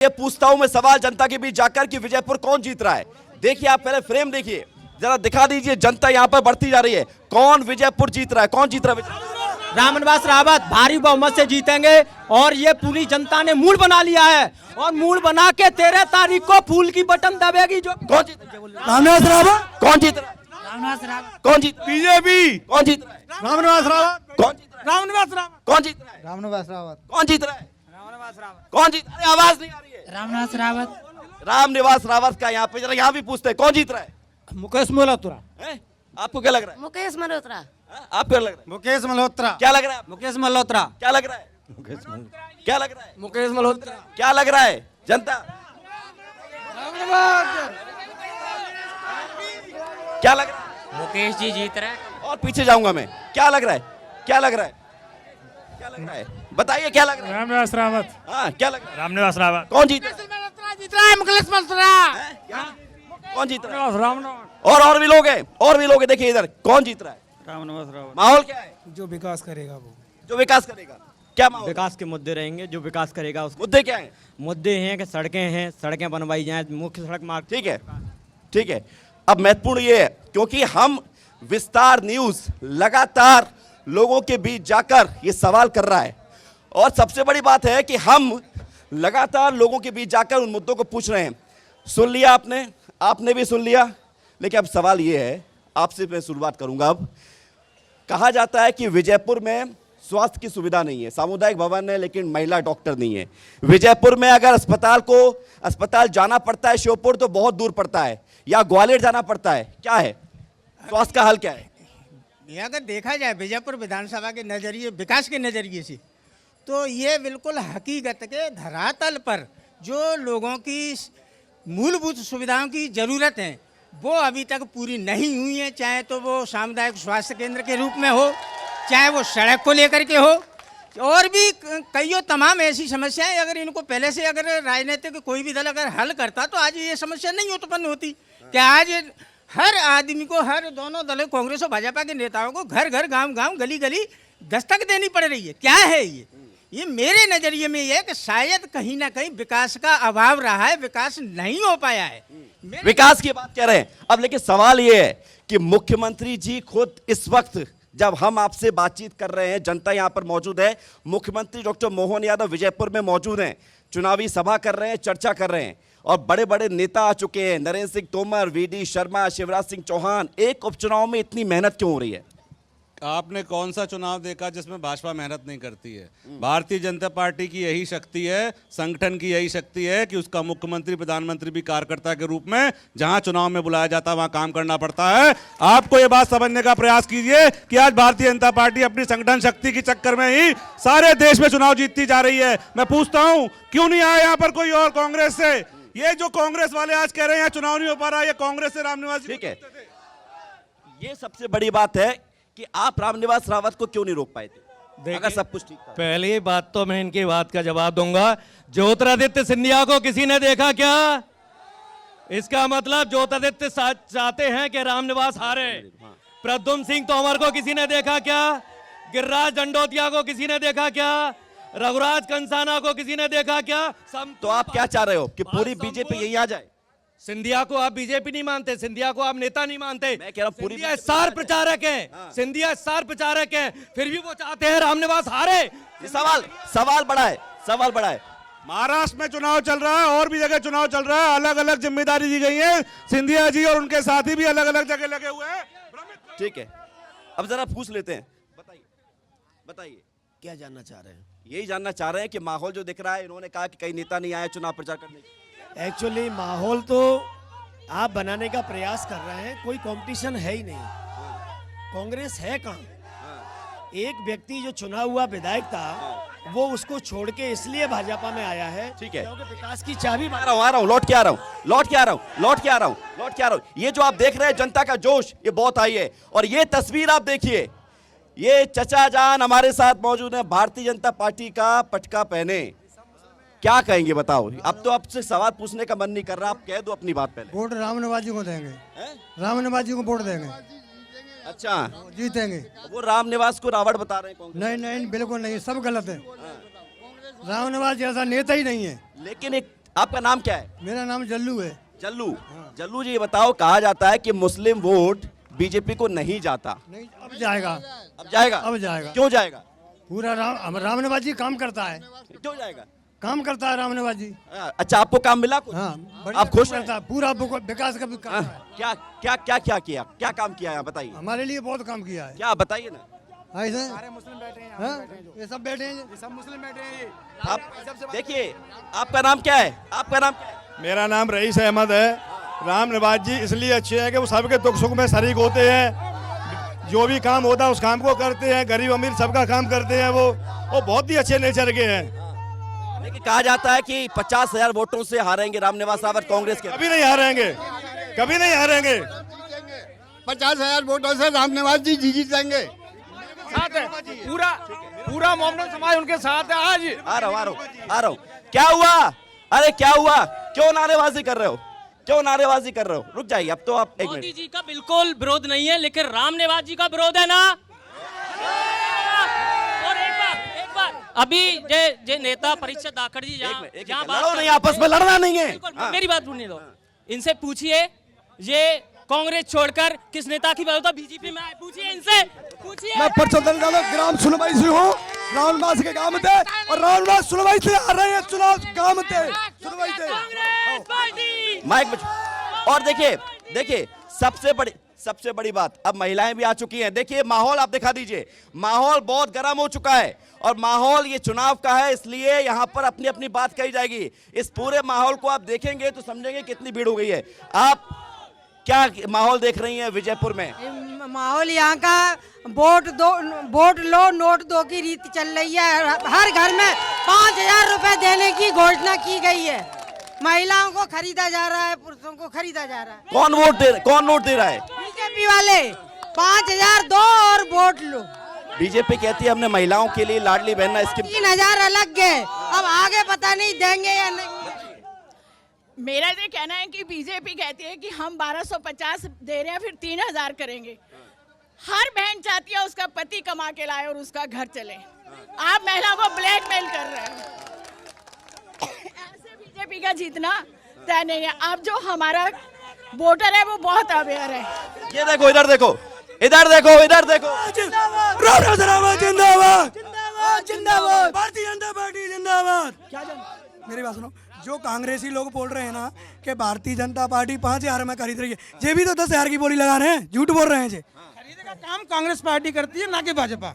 ये पूछता हूं मैं सवाल जनता के बीच जाकर कि विजयपुर कौन जीत रहा है। देखिए आप पहले फ्रेम देखिए, जरा दिखा दीजिए, जनता यहाँ पर बढ़ती जा रही है। कौन विजयपुर जीत रहा है, कौन जीत रहा है? रामनिवास रावत भारी बहुमत से जीतेंगे और ये पूरी जनता ने मूड बना लिया है और मूड बना के 13 तारीख को फूल की बटन दबेगी। जो कौन जीत रामनिवास रावत कौन जीत रहा है? रामनिवास रावत कौन जीत? बीजेपी कौन जीत रहा है? रामनिवास रावत कौन जीत रहा है? रामनिवास रावत कौन जीत रहा है? रामनिवास रावत कौन जीत रहा है? कौन जीत? अरे आवाज नहीं आ रही है। रामनिवास रावत रामनिवास रावत का यहाँ पे, जरा यहाँ भी पूछते हैं कौन जीत रहा है? मुकेश मल्होत्रा। आपको क्या लग रहा है? मुकेश मल्होत्रा। आपको क्या लग रहा है? मुकेश मल्होत्रा क्या लग रहा है? मुकेश मल्होत्रा। क्या लग रहा है? क्या लग रहा है? मुकेश मल्होत्रा। क्या लग रहा है जनता? क्या लग रहा है? मुकेश जी जीत रहे हैं। और पीछे जाऊंगा मैं। क्या लग रहा है? क्या लग रहा है? क्या लग रहा है? बताइए क्या लग रहा है? रामनिवास रावत हाँ, क्या लग रहा है? रामनिवास रावत कौन जीत रहा है? जीत रहा है मुकेश मल्होत्रा कौन जीत रहा है? रामनिवास और भी लोग हैं, और भी लोग हैं। देखिए इधर कौन जीत रहा है? रामनिवास रावत माहौल क्या है? जो विकास करेगा वो जो विकास करेगा। क्या माहौल? विकास के मुद्दे रहेंगे, जो विकास करेगा उसको। मुद्दे क्या हैं? मुद्दे हैं कि सड़कें बनवाई जाएं, मुख्य सड़क मार्ग। ठीक है, ठीक है। अब महत्वपूर्ण ये है क्योंकि हम विस्तार न्यूज लगातार लोगों के बीच जाकर ये सवाल कर रहा है और सबसे बड़ी बात है कि हम लगातार लोगों के बीच जाकर उन मुद्दों को पूछ रहे हैं। सुन लिया आपने, आपने भी सुन लिया, लेकिन अब सवाल ये है, आपसे मैं शुरुआत करूंगा। अब कहा जाता है कि विजयपुर में स्वास्थ्य की सुविधा नहीं है, सामुदायिक भवन है लेकिन महिला डॉक्टर नहीं है। विजयपुर में अगर अस्पताल जाना पड़ता है श्योपुर तो बहुत दूर पड़ता है, या ग्वालियर जाना पड़ता है। क्या है स्वास्थ्य का हाल, क्या है? ये अगर देखा जाए विजयपुर विधानसभा के नज़रिए, विकास के नज़रिए से, तो ये बिल्कुल हकीकत के धरातल पर जो लोगों की मूलभूत सुविधाओं की ज़रूरत है वो अभी तक पूरी नहीं हुई है। चाहे तो वो सामुदायिक स्वास्थ्य केंद्र के रूप में हो, चाहे वो सड़क को लेकर के हो, और भी कईयों तमाम ऐसी समस्याएं अगर इनको पहले से अगर राजनीतिक कोई भी दल अगर हल करता तो आज ये समस्या नहीं उत्पन्न होती। क्या आज हर आदमी को, हर दोनों दलों, कांग्रेस और भाजपा के नेताओं को घर घर, गांव गांव, गली गली दस्तक देनी पड़ रही है? क्या है ये मेरे नज़रिए में ये है कि शायद कहीं ना कहीं विकास का अभाव रहा है, विकास नहीं हो पाया है। विकास की बात कह रहे हैं अब, लेकिन सवाल ये है कि मुख्यमंत्री जी खुद इस वक्त जब हम आपसे बातचीत कर रहे हैं, जनता यहां पर मौजूद है, मुख्यमंत्री डॉक्टर मोहन यादव विजयपुर में मौजूद हैं, चुनावी सभा कर रहे हैं, चर्चा कर रहे हैं और बड़े बड़े नेता आ चुके हैं, नरेंद्र सिंह तोमर, वीडी शर्मा, शिवराज सिंह चौहान। एक उपचुनाव में इतनी मेहनत क्यों हो रही है? आपने कौन सा चुनाव देखा जिसमें भाजपा मेहनत नहीं करती है? भारतीय जनता पार्टी की यही शक्ति है, संगठन की यही शक्ति है कि उसका मुख्यमंत्री, प्रधानमंत्री भी कार्यकर्ता के रूप में जहां चुनाव में बुलाया जाता है वहां काम करना पड़ता है। आपको ये बात समझने का प्रयास कीजिए कि आज भारतीय जनता पार्टी अपनी संगठन शक्ति के चक्कर में ही सारे देश में चुनाव जीतती जा रही है। मैं पूछता हूं क्यों नहीं आया यहाँ पर कोई और कांग्रेस से? ये जो कांग्रेस वाले आज कह रहे हैं चुनाव नहीं हो पा रहा, ये कांग्रेस से रामनिवास। ठीक है, ये सबसे बड़ी बात है कि आप रामनिवास रावत को क्यों नहीं रोक पाए थे अगर सब कुछ ठीक था? पहली बात तो मैं इनकी बात का जवाब दूंगा। ज्योतिरादित्य सिंधिया को किसी ने देखा क्या? इसका मतलब ज्योतिरादित्य चाहते हैं कि रामनिवास हारे। प्रद्युम्न सिंह तोमर को किसी ने देखा क्या? गिरिराज दंडोतिया को किसी ने देखा क्या? रघुराज कंसाना को किसी ने देखा क्या? तो आप क्या चाह रहे हो कि पूरी बीजेपी यही आ जाए? सिंधिया को आप बीजेपी नहीं मानते, सिंधिया को आप नेता नहीं मानते। मैं कह रहा हूं पूरी सिंधिया स्टार प्रचारक है, सिंधिया स्टार प्रचारक है, फिर भी वो चाहते हैं रामनिवास हारे। ये सवाल बड़ा है, सवाल बड़ा है। महाराष्ट्र में चुनाव चल रहा है, और भी जगह चुनाव चल रहा है, अलग अलग जिम्मेदारी दी गई है। सिंधिया जी और उनके साथी भी अलग अलग जगह लगे हुए हैं। ठीक है, अब जरा पूछ लेते हैं, बताइए क्या जानना चाह रहे हैं? यही जानना चाह रहे हैं कि माहौल जो दिख रहा है, इन्होंने कहा कि कई नेता नहीं आए चुनाव प्रचार करने। एक्चुअली माहौल तो आप बनाने का प्रयास कर रहे हैं, कोई कंपटीशन है ही नहीं। कांग्रेस है कहाँ? एक व्यक्ति जो चुना हुआ विधायक था वो उसको छोड़ के इसलिए भाजपा में आया है। ठीक है, क्योंकि विकास की चाबी आ रहा हूँ, लौट के आ रहा हूँ। ये जो आप देख रहे हैं जनता का जोश, ये बहुत हाई है। और ये तस्वीर आप देखिए, ये चचा जान हमारे साथ मौजूद है, भारतीय जनता पार्टी का पटका पहने। क्या कहेंगे बताओ? अब तो आपसे सवाल पूछने का मन नहीं कर रहा, आप कह दो अपनी बात पहले। वोट रामनिवास जी को देंगे, रामनिवास जी को वोट देंगे। अच्छा, जीतेंगे। वो रामनिवास को रावण बता रहे हैं? नहीं बिल्कुल नहीं, सब गलत है। रामनिवास जैसा नेता ही नहीं है। लेकिन एक आपका नाम क्या है? मेरा नाम जल्लू है। जल्लू। जल्लू जी, ये बताओ, कहा जाता है कि मुस्लिम वोट बीजेपी को नहीं जाता, नहीं, अब जाएगा। अब जाएगा? अब जाएगा। क्यों जाएगा? पूरा राम नवाज जी काम करता है। क्यों जाएगा? काम करता है राम नवाज जी। अच्छा, आपको काम मिला कुछ? हाँ, आप खुश हैं? करता है, पूरा विकास का भी काम है। क्या क्या क्या क्या किया, क्या काम किया है बताइए? हमारे लिए बहुत काम किया है। क्या बताइए ना। ऐसे सारे मुस्लिम बैठे हैं, ये सब बैठे हैं, ये सब मुस्लिम बैठे हैं। आप देखिए, आपका नाम क्या है? आपका नाम क्या है? मेरा नाम रईस अहमद है। राम नवाज जी इसलिए अच्छे हैं कि वो सबके दुख सुख में शरीक होते हैं, जो भी काम होता है उस काम को करते हैं, गरीब अमीर सबका काम करते हैं। वो बहुत ही अच्छे नेचर के हैं। लेकिन कहा जाता है कि 50,000 वोटों से हारेंगे राम निवास साहब और कांग्रेस के। कभी नहीं हारेंगे, कभी नहीं हारेंगे। 50,000 वोटों से राम निवास जी जीतेंगे। साथ है, पूरा मोहम्मद समाज उनके साथ है। आज आ रहा हूँ। क्या हुआ? अरे क्या हुआ? क्यों नारेबाजी कर रहे हो? क्यों नारेबाजी कर रहे हो? रुक जाइए, अब तो आप एक मोदी मिनट। जी का बिल्कुल विरोध नहीं है, लेकिन राम निवास जी का विरोध है ना। और एक बार अभी जे नेता परीक्षा दाखड़ जी जहाँ लड़ो नहीं, आपस में लड़ना नहीं है। बिल्कुल, मेरी बात सुनने दो। इनसे पूछिए, ये कांग्रेस छोड़कर किस नेता की बात बीजेपी में आए, पूछिए इनसे, पूछिए। मैं परसों ग्राम सुनवाई से हूँ, राम निवास के काम थे, और राम निवास सुनवाई से आ रहे हैं, चुनाव काम थे सुनवाई से। कांग्रेस पार्टी माइक में। और देखिए सबसे बड़ी बात, अब महिलाएं भी आ चुकी हैं। देखिए माहौल आप दिखा दीजिए, माहौल बहुत गर्म हो चुका है, और माहौल ये चुनाव का है, इसलिए यहाँ पर अपनी अपनी बात कही जाएगी। इस पूरे माहौल को आप देखेंगे तो समझेंगे कितनी भीड़ हो गई है। आप क्या माहौल देख रही हैं विजयपुर में? माहौल यहाँ का वोट लो नोट दो की रीति चल रही है। हर घर में 5,000 रुपए देने की घोषणा की गई है। महिलाओं को खरीदा जा रहा है, पुरुषों को खरीदा जा रहा है। कौन नोट दे रहा है? बीजेपी वाले। 5,000 दो और वोट लो। बीजेपी कहती है हमने महिलाओं के लिए लाडली बहना स्कीम। 3,000 अलग है, अब आगे पता नहीं देंगे या नहीं। मेरा ये कहना है कि बीजेपी कहती है कि हम 1250 दे रहे हैं, फिर 3,000 करेंगे। हर बहन चाहती है उसका पति कमा के लाए और उसका घर चले। आप महिलाओं को ब्लैकमेल कर रहे हैं। ऐसे बीजेपी का जीतना तय नहीं है। अब जो हमारा वोटर है वो बहुत अवेयर है। ये देखो, इधर देखो। जिंदाबाद भारतीय जनता पार्टी जिंदाबाद। क्या मेरी बात सुनो, जो कांग्रेसी लोग बोल रहे हैं ना कि भारतीय जनता पार्टी 5,000 में खरीद रही है, ये भी तो 10,000 की बोली लगा रहे हैं, झूठ बोल रहे हैं। खरीदे का काम कांग्रेस पार्टी करती है, ना कि भाजपा।